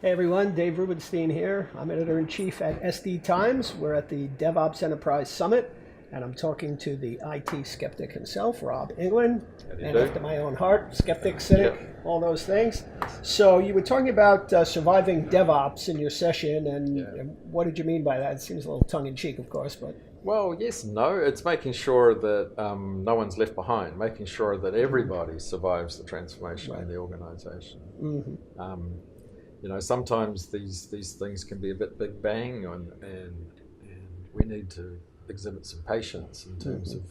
Hey everyone, Dave Rubenstein here. I'm editor-in-chief at SD Times. We're at the DevOps Enterprise Summit, and I'm talking to the IT skeptic himself, RobEngland, and after my own heart, skeptic, cynic, all those things. So you were talking about surviving DevOps in your session, and what did you mean by that? It seems a little tongue-in-cheek, of course, but... Well, yes and no. It's making sure that no one's left behind, making sure that everybody survives the transformation in the organization. Sometimes these things can be a bit big bang, and we need to exhibit some patience in terms of,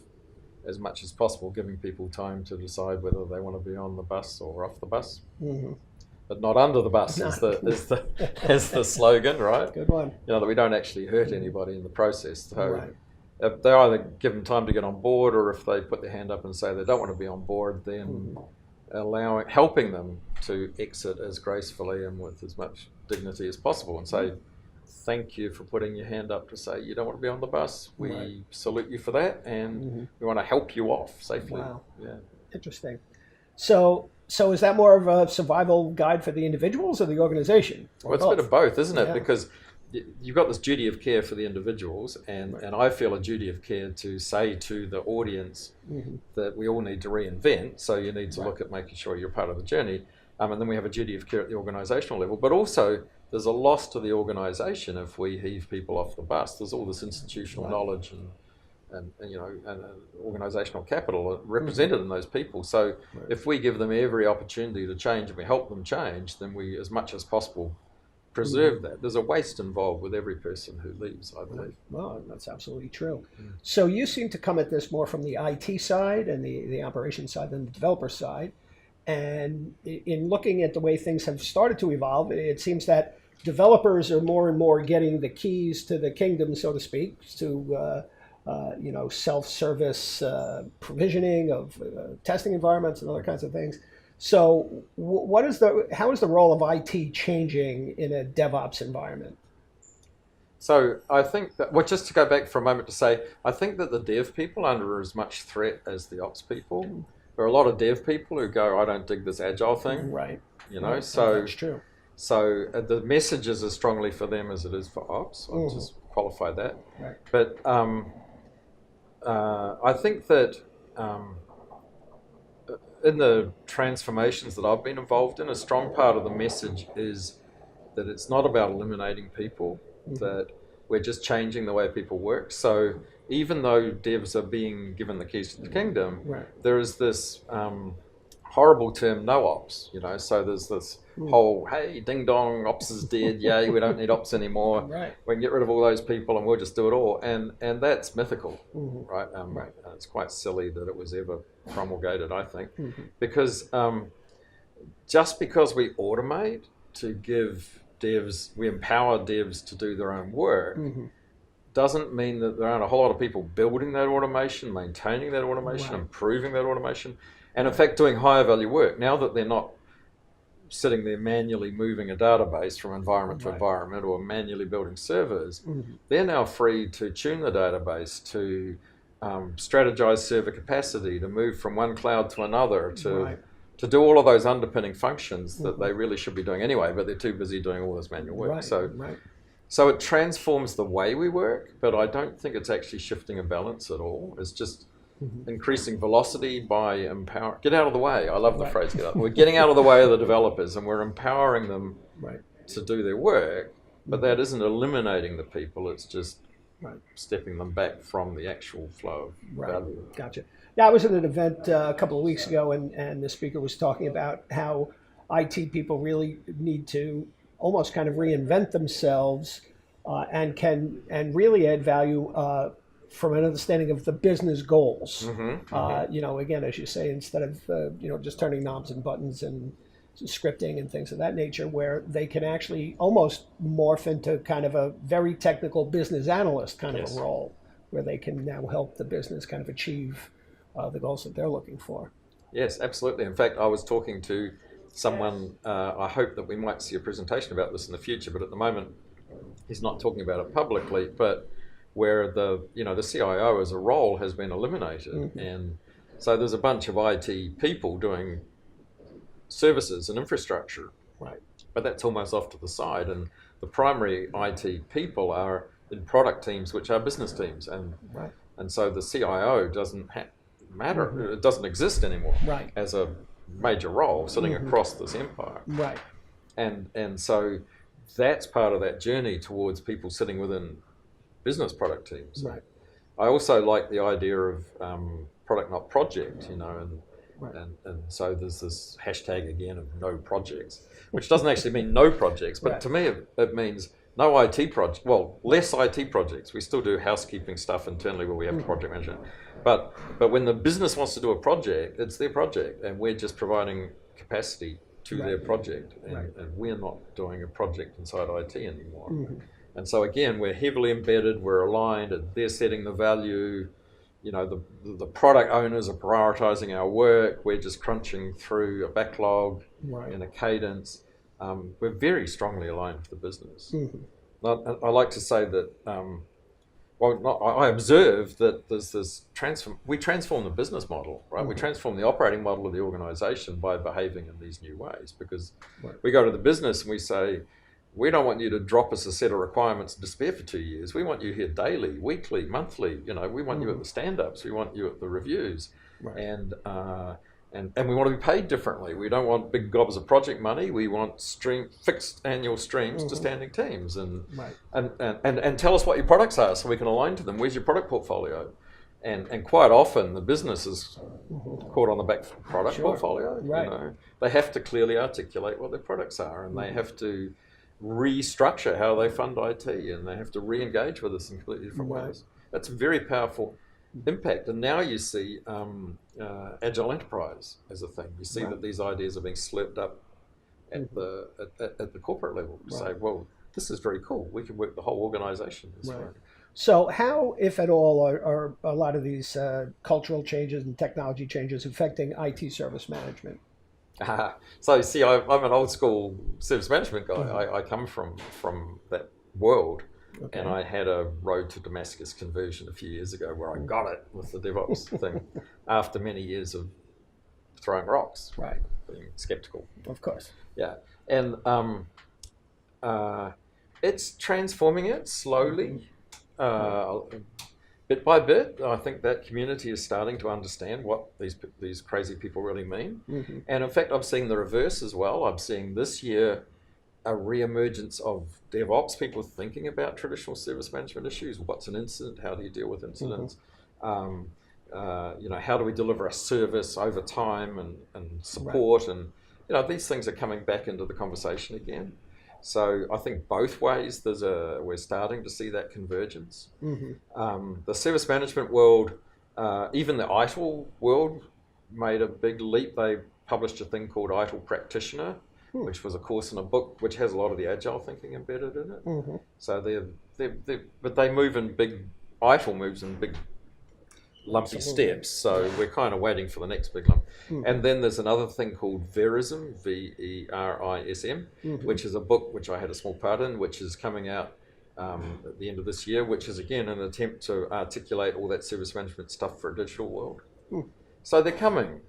as much as possible, giving people time to decide whether they want to be on the bus or off the bus. But not under the bus is the slogan, right? Good one. That we don't actually hurt anybody in the process. So if they either give them time to get on board, or if they put their hand up and say they don't want to be on board, then helping them to exit as gracefully and with as much dignity as possible, and say thank you for putting your hand up to say you don't want to be on the bus. We salute you for that, and we want to help you off safely. Wow. Yeah. Interesting. So is that more of a survival guide for the individuals or the organization? Well, it's a bit of both, isn't it? Because you've got this duty of care for the individuals, and I feel a duty of care to say to the audience that we all need to reinvent, so you need to look at making sure you're part of the journey. And then we have a duty of care at the organizational level, but also there's a loss to the organization if we heave people off the bus. There's all this institutional knowledge and organizational capital represented in those people. So if we give them every opportunity to change and we help them change, then we, as much as possible, preserve that. There's a waste involved with every person who leaves, I believe. Well, that's absolutely true. So you seem to come at this more from the IT side and the operations side than the developer side. And in looking at the way things have started to evolve, it seems that developers are more and more getting the keys to the kingdom, so to speak, to self-service provisioning of testing environments and other kinds of things. So how is the role of IT changing in a DevOps environment? So I think that, just to go back for a moment to say, I think that the dev people are under as much threat as the ops people. There are a lot of dev people who go, I don't dig this agile thing. Right. So that's true. So the message is as strongly for them as it is for ops. I'll just qualify that. Right. But I think that in the transformations that I've been involved in, a strong part of the message is that it's not about eliminating people, that we're just changing the way people work. So even though devs are being given the keys to the kingdom, there is this horrible term, no ops, so there's this whole, hey, ding dong, ops is dead, yay, we don't need ops anymore, we can get rid of all those people and we'll just do it all, and that's mythical, right? It's quite silly that it was ever promulgated, I think, because just because we automate to give devs, we empower devs to do their own work, doesn't mean that there aren't a whole lot of people building that automation, maintaining that automation, improving that automation, and in fact doing higher value work. Now that they're not sitting there manually moving a database from environment to environment or manually building servers, they're now free to tune the database, to strategize server capacity, to move from one cloud to another, to do all of those underpinning functions that they really should be doing anyway, but they're too busy doing all this manual work. So it transforms the way we work, but I don't think it's actually shifting a balance at all. It's just increasing velocity by empowering. Get out of the way. I love the phrase, get out. We're getting out of the way of the developers and we're empowering them to do their work, but that isn't eliminating the people, it's just stepping them back from the actual flow of value. Gotcha. Yeah, I was at an event a couple of weeks ago, and the speaker was talking about how IT people really need to almost kind of reinvent themselves and really add value from an understanding of the business goals. Again, as you say, instead of just turning knobs and buttons and scripting and things of that nature, where they can actually almost morph into kind of a very technical business analyst kind of a role, where they can now help the business kind of achieve the goals that they're looking for. Yes, absolutely. In fact, I was talking to someone, I hope that we might see a presentation about this in the future, but at the moment he's not talking about it publicly, but where the CIO as a role has been eliminated. And so there's a bunch of IT people doing services and infrastructure. but that's almost off to the side. And the primary IT people are in product teams, which are business teams, Right. and so the CIO doesn't matter. It doesn't exist anymore Right. as a major role sitting across this empire. Right. And so that's part of that journey towards people sitting within business product teams. Right. I also like the idea of product not project, Right. and so there's this hashtag again of no projects, which doesn't actually mean no projects, but Right. to me it means no IT project. Well, less IT projects. We still do housekeeping stuff internally where we have project management, but when the business wants to do a project, it's their project, and we're just providing capacity to their project, and we're not doing a project inside IT anymore. And so again, we're heavily embedded, we're aligned, and they're setting the value. The product owners are prioritizing our work. We're just crunching through a backlog in a cadence. We're very strongly aligned with the business. I like to say that, I observe that there's this we transform the business model, right? We transform the operating model of the organization by behaving in these new ways, because we go to the business and we say, we don't want you to drop us a set of requirements and despair for 2 years. We want you here daily, weekly, monthly. We want you at the stand-ups. We want you at the reviews, and we want to be paid differently. We don't want big gobs of project money. We want fixed annual streams to standing teams, and tell us what your products are so we can align to them. Where's your product portfolio? And quite often the business is caught on the back product portfolio. Right. They have to clearly articulate what their products are, and they have to restructure how they fund IT, and they have to re-engage with us in completely different ways. That's a very powerful impact. And now you see agile enterprise as a thing. You see that these ideas are being slipped up at the corporate level to say, well, this is very cool. We can work the whole organization this way. So how, if at all, are a lot of these cultural changes and technology changes affecting IT service management? So see, I'm an old school service management guy. I come from that world, and I had a road to Damascus conversion a few years ago where I got it with the DevOps thing after many years of throwing rocks, being skeptical. Of course. Yeah, and it's transforming it slowly. Bit by bit, I think that community is starting to understand what these crazy people really mean. And in fact, I'm seeing the reverse as well. I'm seeing this year a re-emergence of DevOps people thinking about traditional service management issues. What's an incident? How do you deal with incidents? How do we deliver a service over time and support? And these things are coming back into the conversation again. So I think both ways we're starting to see that convergence. The service management world, even the ITIL world, made a big leap. They published a thing called ITIL Practitioner, which was a course in a book which has a lot of the agile thinking embedded in it. So but they move in big. ITIL moves in big lumpy steps, so we're kind of waiting for the next big lump. And then there's another thing called Verism, Verism, which is a book which I had a small part in, which is coming out at the end of this year, which is again an attempt to articulate all that service management stuff for a digital world. So they're coming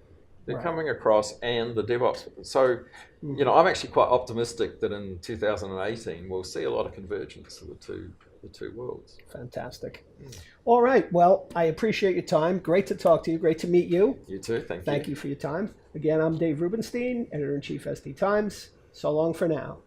across, and the DevOps. So I'm actually quite optimistic that in 2018 we'll see a lot of convergence of the two worlds. Fantastic. All right. Well, I appreciate your time. Great to talk to you. Great to meet you. You too. Thank you. Thank you for your time. Again, I'm Dave Rubenstein, Editor-in-Chief SD Times. So long for now.